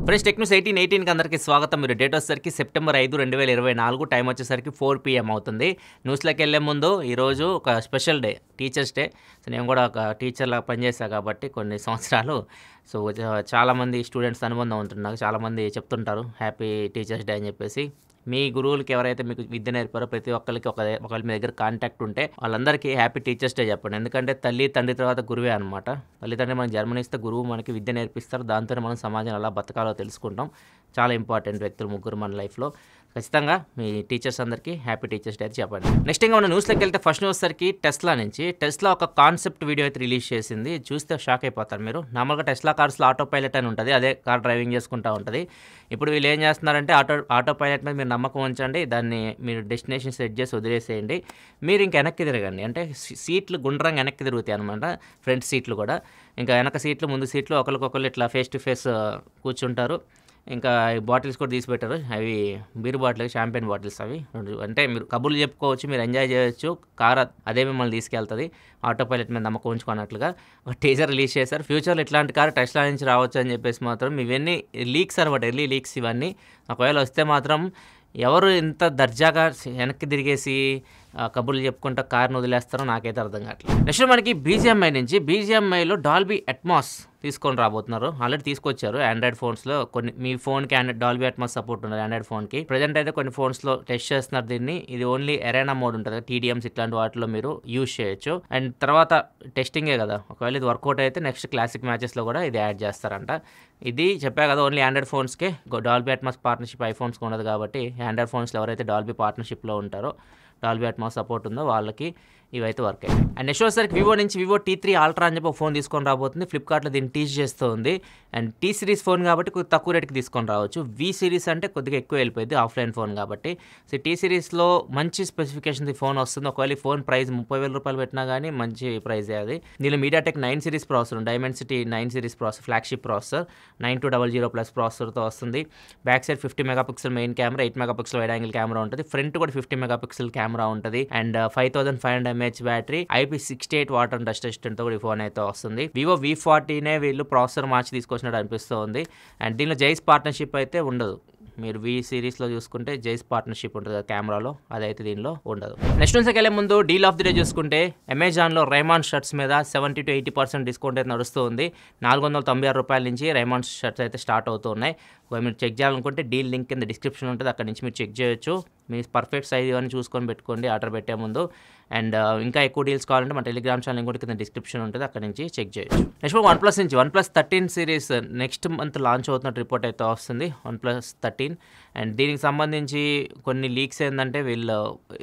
Friends tech news 18 అందరికీ స్వాగతం. మీరు డేట్ వచ్చేసరికి సెప్టెంబర్ 5, 2024, టైం వచ్చేసరికి 4 PM అవుతుంది. న్యూస్లోకి వెళ్ళే ముందు ఈరోజు ఒక special day, teachers day. So నేను కూడా ఒక టీచర్లా పనిచేశాను కాబట్టి కొన్ని సంవత్సరాలు. సో చాలామంది స్టూడెంట్స్ అనుబంధం ఉంటుంది నాకు. చాలామంది చెప్తుంటారు హ్యాపీ టీచర్స్ డే అని చెప్పేసి. మీ గురువులకి ఎవరైతే మీకు విద్య నేర్పారో ప్రతి ఒక్కరికి ఒకళ్ళ మీ దగ్గర కాంటాక్ట్ ఉంటే వాళ్ళందరికీ హ్యాపీ టీచర్స్ డే చెప్పండి. ఎందుకంటే తల్లి తండ్రి తర్వాత గురువే అనమాట. తల్లిదండ్రి మనకి జన్మనిస్తే గురువు మనకి విద్య నేర్పిస్తారు. దాంతోనే మనం సమాజం ఎలా బతకాలో తెలుసుకుంటాం. చాలా ఇంపార్టెంట్ వ్యక్తులు ముగ్గురు మన లైఫ్లో. ఖచ్చితంగా మీ టీచర్స్ అందరికీ హ్యాపీ టీచర్స్ డే అయితే చెప్పండి. నెక్స్ట్ ఇంకా మన న్యూస్లోకి వెళ్తే ఫస్ట్ న్యూస్ సరికి టెస్లా ఒక కాన్సెప్ట్ వీడియో అయితే రిలీజ్ చేసింది. చూస్తే షాక్ అయిపోతారు మీరు. నార్మల్గా టెస్లా కార్స్లో ఆటో పైలట్ అని ఉంటుంది, అదే కార్ డ్రైవింగ్ చేసుకుంటూ ఉంటుంది. ఇప్పుడు వీళ్ళు ఏం చేస్తున్నారంటే ఆటో పైలట్ మీద మీరు నమ్మకం ఉంచండి, దాన్ని మీరు డెస్టినేషన్ సెట్ చేసి వదిలేసేయండి, మీరు ఇంకా వెనక్కి తిరగండి. అంటే సీట్లు గుండ్రంగా వెనక్కి తిరుగుతాయి అనమాట, ఫ్రంట్ సీట్లు కూడా. ఇంకా వెనక సీట్లు ముందు సీట్లు ఒకరికొకరు ఇట్లా ఫేస్ టు ఫేస్ కూర్చుంటారు. ఇంకా బాటిల్స్ కూడా తీసి పెట్టారు. అవి బీర్ బాటిల్, షాంపెయిన్ బాటిల్స్ అవి. అంటే మీరు కబుర్లు చెప్పుకోవచ్చు, మీరు ఎంజాయ్ చేయొచ్చు. కార్ అదే మిమ్మల్ని తీసుకెళ్తుంది. ఆటో పైలట్ మీద నమ్మకం ఉంచుకున్నట్లుగా ఒక టీజర్ రిలీజ్ చేశారు. ఫ్యూచర్లో ఇట్లాంటి కార్ టెస్లా నుంచి రావచ్చు అని చెప్పేసి మాత్రం ఇవన్నీ లీక్స్ అనమాట, ఎర్లీ లీక్స్ ఇవన్నీ. ఒకవేళ వస్తే మాత్రం ఎవరు ఇంత దర్జాగా వెనక్కి తిరిగేసి కబుర్లు చెప్పుకుంటా కార్ను వదిలేస్తారో నాకైతే అర్థం కావట్లేదు. నెక్స్ట్ మనకి బీజిఎంఐలో డాల్బీ అట్మాస్ తీసుకొని రాబోతున్నారు. ఆల్రెడీ తీసుకొచ్చారు ఆండ్రాయిడ్ ఫోన్స్లో. కొన్ని మీ ఫోన్కి డాల్బీ అట్మాస్ సపోర్ట్ ఉన్నది ఆండ్రాయిడ్ ఫోన్కి. ప్రజెంట్ అయితే కొన్ని ఫోన్స్లో టెస్ట్ చేస్తున్నారు దీన్ని. ఇది ఓన్లీ ఎరేనా మోడ్ ఉంటుంది, TDMs ఇట్లాంటి వాటిలో మీరు యూజ్ చేయొచ్చు. అండ్ తర్వాత టెస్టింగే కదా, ఒకవేళ ఇది వర్కౌట్ అయితే నెక్స్ట్ క్లాసిక్ మ్యాచెస్లో కూడా ఇది యాడ్ చేస్తారంట. ఇది చెప్పా కదా, ఓన్లీ ఆండ్రాయిడ్ ఫోన్స్కే డాల్బీ అట్మాస్ పార్ట్నర్షిప్ ఐఫోన్స్కి ఉండదు కాబట్టి ఆండ్రాయిడ్ ఫోన్స్లో ఎవరైతే డాల్బీ పార్ట్నర్షిప్లో ఉంటారో, డాల్బీ అట్మాస్ సపోర్ట్ ఉందో వాళ్ళకి ఇవైతే వర్క్ అయ్యాయి. అండ్ నెక్స్ట్ వచ్చేసరికి వివో T3 అల్ట్రా అని చెప్పి ఒక ఫోన్ తీసుకొని రాబోతుంది. ఫ్లిప్కార్ట్లో దీన్ని టీచ్ చేస్తూ ఉంది. అండ్ T సిరీస్ ఫోన్ కాబట్టి కొద్దిగా తక్కువ రేట్కి తీసుకొని రావచ్చు. V సిరీస్ అంటే కొద్దిగా ఎక్కువ వెళ్ళిపోయింది, ఆఫ్లైన్ ఫోన్ కాబట్టి. సో T సిరీస్లో మంచి స్పెసిఫికేషన్ ఫోన్ వస్తుంది. ఒకవేళ ఈ ఫోన్ ప్రైస్ 30,000 రూపాయలు పెట్టినా కానీ మంచి ప్రైజే అది. దీనిలో MediaTek 9 series processor, dimensity 9 series processor, flagship processor 9200+ ప్రాసెసర్తో వస్తుంది. Back side 50 megapixel main camera, 8 megapixel wide angle camera ఉంటుంది. ఫ్రంట్ కూడా 50 మెగాపిక్సెల్ కెమెరా ఉంటుంది. And 5500 mAh battery, IP68 water dust రెసిస్టెంట్తో కూడా ఈ ఫోన్ అయితే వస్తుంది. వివో V40నే వీళ్ళు ప్రాసెసర్ మార్చి తీసుకొచ్చినట్టు అనిపిస్తుంది. అండ్ దీనిలో జైస్ పార్ట్నర్షిప్ అయితే ఉండదు. మీరు V సిరీస్లో చూసుకుంటే జైస్ పార్ట్నర్షిప్ ఉంటుంది కెమెరాలో, అదైతే దీనిలో ఉండదు. నెక్స్ట్ న్యూస్కి వెళ్ళే ముందు డీల్ ఆఫ్ ది డే చూసుకుంటే అమెజాన్లో రైమాన్ షర్ట్స్ మీద 70 to 80% డిస్కౌంట్ అయితే నడుస్తూ ఉంది. 496 రూపాయల నుంచి రైమాన్ షర్ట్స్ అయితే స్టార్ట్ అవుతూ ఉన్నాయి. మీరు చెక్ చేయాలనుకుంటే డీల్ లింక్ కింద డిస్క్రిప్షన్ ఉంటుంది, అక్కడ నుంచి మీరు చెక్ చేయొచ్చు. మీ పర్ఫెక్ట్ సైజ్ అని చూసుకొని పెట్టుకోండి ఆర్డర్ పెట్టే ముందు. అండ్ ఇంకా ఎక్కువ డీల్స్ కావాలంటే మన టెలిగ్రామ్ ఛానల్ కూడా కింద డిస్క్రిప్షన్ ఉంటుంది, అక్కడ నుంచి చెక్ చేయొచ్చు. Next OnePlus 13 series next month launch అవుతున్నట్టు రిపోర్ట్ అయితే వస్తుంది, OnePlus 13. అండ్ దీనికి సంబంధించి కొన్ని లీక్స్ ఏంటంటే వీళ్ళు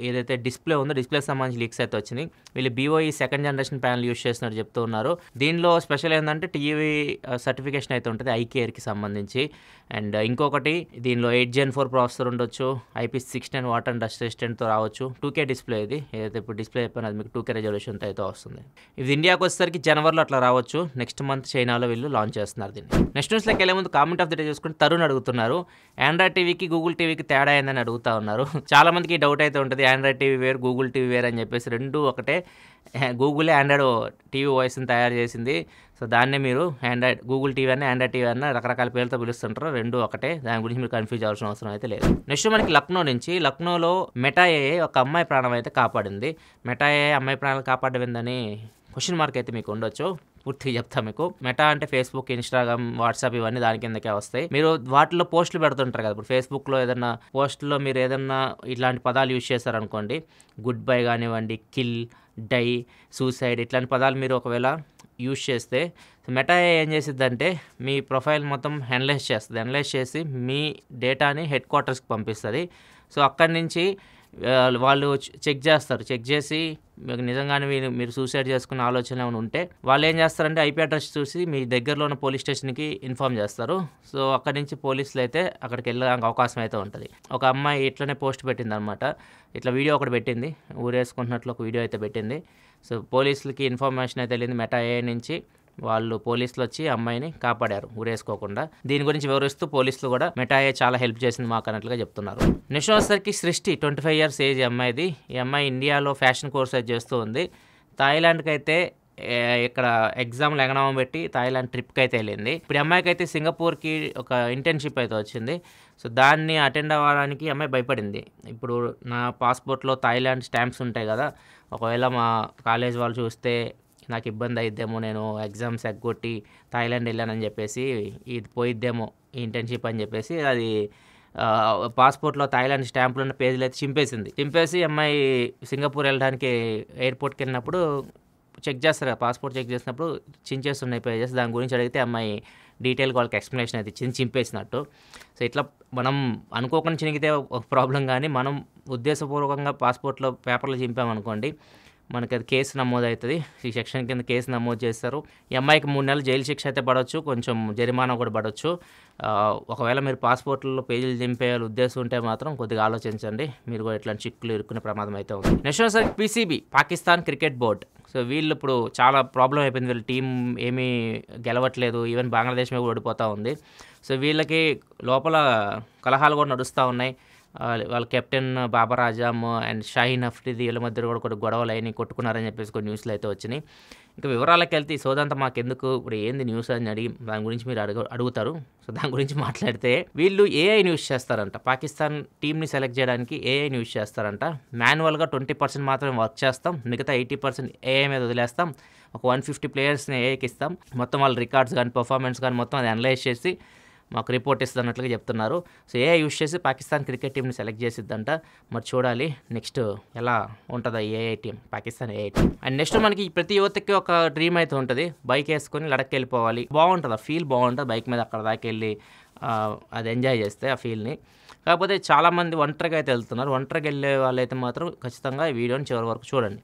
ఏదైతే డిస్ప్లే ఉందో డిస్ప్లేకి సంబంధించి లీక్స్ అయితే వచ్చినాయి. వీళ్ళు BOE 2nd generation panel use చేస్తున్నట్టు చెప్తూ ఉన్నారు. దీనిలో స్పెషల్ ఏంటంటే టీవీ సర్టిఫికేషన్ అయితే ఉంటుంది iCareకి సంబంధించి. అండ్ ఇంకొకటి దీనిలో 8 Gen 4 ప్రాసెసర్ ఉండొచ్చు, IP69 వాటర్ డస్ట్ రెసిస్టెంట్తో రావచ్చు. 2K డిస్ప్లే ఇది, ఏదైతే ఇప్పుడు డిస్ప్లే అయిపోయినా అది మీకు 2K రెజల్యూషన్తో అయితే వస్తుంది. ఇది ఇండియాకి వచ్చేసరికి జనవరిలో అట్లా రావచ్చు. నెక్స్ట్ మంత్ చైనాలో వీళ్ళు లాంచ్ చేస్తున్నారు దీన్ని. నెక్స్ట్ న్యూస్లోకి వెళ్ళే ముందు కామెంట్ ఆఫ్ ది డే చూసుకుంటే తరుణ్ అడుగుతున్నారు, ఆండ్రాయిడ్ టీవీకి గూగుల్ టీవీకి తేడా ఏందని అడుగుతా ఉన్నారు. చాలా మందికి డౌట్ అయితే ఉంటుంది, ఆండ్రాయిడ్ టీవీ వేరు గూగుల్ టీవీ వేరు అని చెప్పేసి. రెండు ఒకటే. గూగులే ఆండ్రాయిడ్ టీవీ వాయిస్ని తయారు చేసింది. సో దాన్నే మీరు గూగుల్ టీవీ అని ఆండ్రాయిడ్ టీవీ అన్న రకరకాల పేర్లతో పిలుస్తుంటారు, రెండు ఒకటే. దాని గురించి మీరు కన్ఫ్యూజ్ అవ్వాల్సిన అవసరం అయితే లేదు. నెక్స్ట్ మనకి లక్నోలో మెటా AI ఒక అమ్మాయి ప్రాణం అయితే కాపాడింది. మెటా AI అమ్మాయి ప్రాణాలు కాపాడవిందని క్వశ్చన్ మార్క్ అయితే మీకు ఉండొచ్చు. పూర్తిగా చెప్తా మీకు. మెటా అంటే ఫేస్బుక్, ఇన్స్టాగ్రామ్, వాట్సాప్ ఇవన్నీ దాని కిందకే వస్తాయి. మీరు వాటిలో పోస్టులు పెడుతుంటారు కదా, ఇప్పుడు ఫేస్బుక్లో ఏదన్నా పోస్టులో మీరు ఏదన్నా ఇట్లాంటి పదాలు యూజ్ చేశారనుకోండి, గుడ్ బై కానివ్వండి, కిల్, డై, సూసైడ్ ఇట్లాంటి పదాలు మీరు ఒకవేళ యూజ్ చేస్తే మెటా ఏం చేసిద్దంటే మీ ప్రొఫైల్ మొత్తం అనలైజ్ చేస్తుంది. అనలైజ్ చేసి మీ డేటాని హెడ్ క్వార్టర్స్కి పంపిస్తుంది. సో అక్కడి నుంచి వాళ్ళు చెక్ చేస్తారు. చెక్ చేసి నిజంగానే మీరు సూసైడ్ చేసుకునే ఆలోచన ఏమైనా ఉంటే వాళ్ళు ఏం చేస్తారంటే IP అడ్రస్ చూసి మీ దగ్గరలో ఉన్న పోలీస్ స్టేషన్కి ఇన్ఫామ్ చేస్తారు. సో అక్కడి నుంచి పోలీసులు అయితే అక్కడికి వెళ్ళడానికి అవకాశం అయితే ఉంటుంది. ఒక అమ్మాయి ఇట్లనే పోస్ట్ పెట్టింది అనమాట, ఇట్లా వీడియో ఒకటి పెట్టింది, ఊరేసుకుంటున్నట్లు ఒక వీడియో అయితే పెట్టింది. సో పోలీసులకి ఇన్ఫర్మేషన్ అయితే వెళ్ళింది మెటా AI నుంచి. వాళ్ళు పోలీసులు వచ్చి అమ్మాయిని కాపాడారు ఊరేసుకోకుండా. దీని గురించి వివరిస్తూ పోలీసులు కూడా మెటా AI చాలా హెల్ప్ చేసింది మాకు అన్నట్లుగా చెప్తున్నారు. నెక్స్ట్ వచ్చేసరికి సృష్టి 25 years ఏజ్ అమ్మాయిది. ఈ అమ్మాయి ఇండియాలో ఫ్యాషన్ కోర్స్ అయితే చేస్తూ ఉంది. థాయిలాండ్కి అయితే ఇక్కడ ఎగ్జామ్ లెగనామా పెట్టి థాయిలాండ్ ట్రిప్కి అయితే వెళ్ళింది. ఇప్పుడు ఈ అమ్మాయికి అయితే సింగపూర్కి ఒక ఇంటర్న్షిప్ అయితే వచ్చింది. సో దాన్ని అటెండ్ అవ్వడానికి అమ్మాయి భయపడింది. ఇప్పుడు నా పాస్పోర్ట్లో థాయిలాండ్ స్టాంప్స్ ఉంటాయి కదా, ఒకవేళ మా కాలేజ్ వాళ్ళు చూస్తే నాకు ఇబ్బంది అయిద్దేమో, నేను ఎగ్జామ్స్ ఎగ్గొట్టి థాయిలాండ్ వెళ్ళానని చెప్పేసి ఇది పోయిద్దేమో ఈ ఇంటర్న్షిప్ అని చెప్పేసి అది పాస్పోర్ట్లో థాయిలాండ్ స్టాంపులు ఉన్న పేజీలు అయితే చింపేసి అమ్మాయి సింగపూర్ వెళ్ళడానికి ఎయిర్పోర్ట్కి వెళ్ళినప్పుడు చెక్ చేస్తారు కదా, పాస్పోర్ట్ చెక్ చేసినప్పుడు చించేస్తున్నాయి పేజెస్. దాని గురించి అడిగితే అమ్మాయి డీటెయిల్గా వాళ్ళకి ఎక్స్ప్లెనేషన్ అయితే ఇచ్చింది, చింపేసినట్టు. సో ఇట్లా మనం అనుకోకుండా చినిగితే ఒక ప్రాబ్లం, కానీ మనం ఉద్దేశపూర్వకంగా పాస్పోర్ట్లో పేపర్లు చింపామనుకోండి, మనకి అది కేసు నమోదు అవుతుంది. ఈ సెక్షన్ కింద కేసు నమోదు చేస్తారు. ఈ అమ్మాయికి 3 నెలలు జైలు శిక్ష అయితే పడవచ్చు, కొంచెం జరిమానా కూడా పడవచ్చు. ఒకవేళ మీరు పాస్పోర్ట్లో పేజీలు చింపేయాలి ఉద్దేశం ఉంటే మాత్రం కొద్దిగా ఆలోచించండి, మీరు కూడా ఇట్లాంటి చిక్కులు ఇరుక్కునే ప్రమాదం అయితే ఉంది. Next sir PCB, Pakistan cricket board. So వీళ్ళు ఇప్పుడు చాలా ప్రాబ్లం అయిపోయింది, వీళ్ళ టీం ఏమీ గెలవట్లేదు, ఈవెన్ బంగ్లాదేశ్ మీద కూడా ఓడిపోతూ ఉంది. సో వీళ్ళకి లోపల కలహాలు కూడా నడుస్తూ ఉన్నాయి. వాళ్ళ కెప్టెన్ బాబర్ ఆజమ్ అండ్ షాహీన్ అఫ్రిది వీళ్ళ మధ్య కూడా కొన్ని గొడవలు అయినాయి, కొట్టుకున్నారని చెప్పేసి కొన్ని న్యూస్లు అయితే వచ్చినాయి. ఇంకా వివరాలకు వెళ్తే ఈ సోదంతా మాకెందుకు, ఇప్పుడు ఏంది న్యూస్ అని అడిగి దాని గురించి మీరు అడుగుతారు. సో దాని గురించి మాట్లాడితే వీళ్ళు ఏఐని యూస్ చేస్తారంట. పాకిస్తాన్ టీంని సెలెక్ట్ చేయడానికి ఏఐని యూస్ చేస్తారంట. మాన్యువల్గా 20% మాత్రమే వర్క్ చేస్తాం, మిగతా 80% ఏఐ మీద వదిలేస్తాం. ఒక 150 ప్లేయర్స్ని ఏఐకి ఇస్తాం, మొత్తం వాళ్ళ రికార్డ్స్ కానీ పర్ఫార్మెన్స్ కానీ మొత్తం అది అనలైజ్ చేసి మాకు రిపోర్ట్ ఇస్తున్నట్లుగా చెప్తున్నారు. సో ఏఐ యూస్ చేసి పాకిస్తాన్ క్రికెట్ టీంని సెలెక్ట్ చేసిద్దంట. మరి చూడాలి నెక్స్ట్ ఎలా ఉంటుందో AI team, Pakistan AI team. And next మనకి ప్రతి యువతకి ఒక డ్రీమ్ అయితే ఉంటుంది, బైక్ వేసుకొని లడఖ్కి వెళ్ళిపోవాలి. బాగుంటుంది, ఆ ఫీల్ బాగుంటుంది, బైక్ మీద అక్కడ దాకా వెళ్ళి అది ఎంజాయ్ చేస్తే ఆ ఫీల్ని. కాకపోతే చాలామంది ఒంటరిగా అయితే వెళ్తున్నారు. ఒంటరిగా వెళ్ళే వాళ్ళైతే మాత్రం ఖచ్చితంగా ఈ వీడియోని చివరి వరకు చూడండి.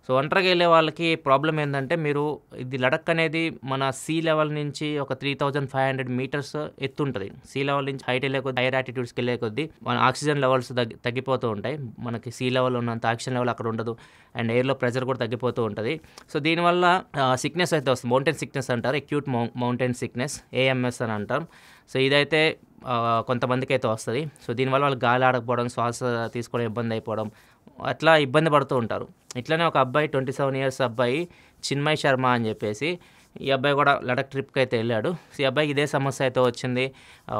సో ఒంటరిగా వెళ్ళే వాళ్ళకి ప్రాబ్లం ఏంటంటే, మీరు ఇది లడఖ్ అనేది మన సీ లెవెల్ నుంచి ఒక 3500 మీటర్స్ ఎత్తు ఉంటుంది. సీ లెవెల్ నుంచి హైట్ వెళ్ళే కొద్ది, హైయర్ యాటిట్యూడ్స్కి వెళ్ళే కొద్దీ మన ఆక్సిజన్ లెవెల్స్ తగ్గిపోతూ ఉంటాయి. మనకి సీ లెవెల్ ఉన్నంత ఆక్సిజన్ లెవెల్ అక్కడ ఉండదు, అండ్ ఎయిర్లో ప్రెషర్ కూడా తగ్గిపోతూ ఉంటుంది. సో దీనివల్ల సిక్నెస్ అయితే వస్తుంది, మౌంటైన్ సిక్నెస్ అంటారు, అక్యూట్ మౌంటైన్ సిక్నెస్, ఏఎంఎస్ అని అంటాం. సో ఇదైతే కొంతమందికి అయితే వస్తుంది. సో దీనివల్ల వాళ్ళు గాలి ఆడకపోవడం, శ్వాస తీసుకోవడం ఇబ్బంది అయిపోవడం, అట్లా ఇబ్బంది పడుతూ ఉంటారు. ఇట్లనే ఒక అబ్బాయి 27 ఇయర్స్ అబ్బాయి చిన్మయ్ శర్మ అని చెప్పేసి, ఈ అబ్బాయి కూడా లడఖ్ ట్రిప్కి అయితే వెళ్ళాడు. సో ఈ అబ్బాయికి ఇదే సమస్య అయితే వచ్చింది.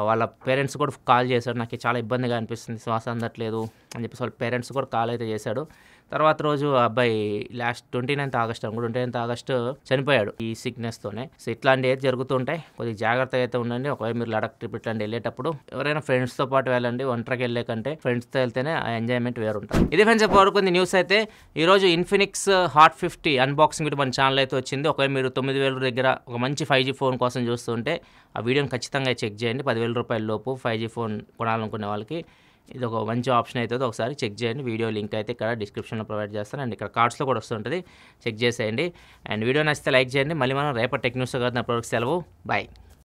వాళ్ళ పేరెంట్స్ కూడా కాల్ చేశాడు, నాకు చాలా ఇబ్బందిగా అనిపిస్తుంది, శ్వాస అందట్లేదు అని చెప్పేసి వాళ్ళ పేరెంట్స్ కూడా కాల్ అయితే చేశాడు. తర్వాత రోజు ఆ అబ్బాయి లాస్ట్ 29th ఆగస్టు చనిపోయాడు ఈ సిక్నెస్తోనే. సో ఇట్లాంటివి అయితే జరుగుతూ ఉంటాయి, కొద్దిగా జాగ్రత్తగా అయితే ఉండండి. ఒకవేళ మీరు లడఖ్ ట్రిప్ ఇట్లాంటి వెళ్ళేటప్పుడు ఎవరైనా ఫ్రెండ్స్తో పాటు వెళ్ళండి, ఒంటరికి వెళ్ళే కంటే ఫ్రెండ్స్తో వెళ్తేనే ఆ ఎంజాయ్మెంట్ వేరుంటుంది. ఇది ఫ్రెండ్స్ వరకు న్యూస్ అయితే. ఈరోజు ఇన్ఫినిక్స్ హాట్ 50 అన్బాక్సింగ్ కూడా మన ఛానల్ అయితే వచ్చింది. ఒకవేళ మీరు 9,000 దగ్గర ఒక మంచి 5G ఫోన్ కోసం చూస్తుంటే ఆ వీడియోని ఖచ్చితంగా చెక్ చేయండి. 10,000 రూపాయల లోపు 5G ఫోన్ కొనాలనుకునే వాళ్ళకి ఇది ఒక మంచి ఆప్షన్ అవుతుంది. ఒకసారి చెక్ చేయండి. వీడియో లింక్ అయితే ఇక్కడ డిస్క్రిప్షన్లో ప్రొవైడ్ చేస్తాను, అండ్ ఇక్కడ కార్డ్స్లో కూడా వస్తుంటుంది, చెక్ చేసేయండి. అండ్ వీడియో నచ్చితే లైక్ చేయండి. మళ్ళీ మనం రేపటి టెక్ న్యూస్తో కదా, అప్పటివరకు సెలవు, బాయ్.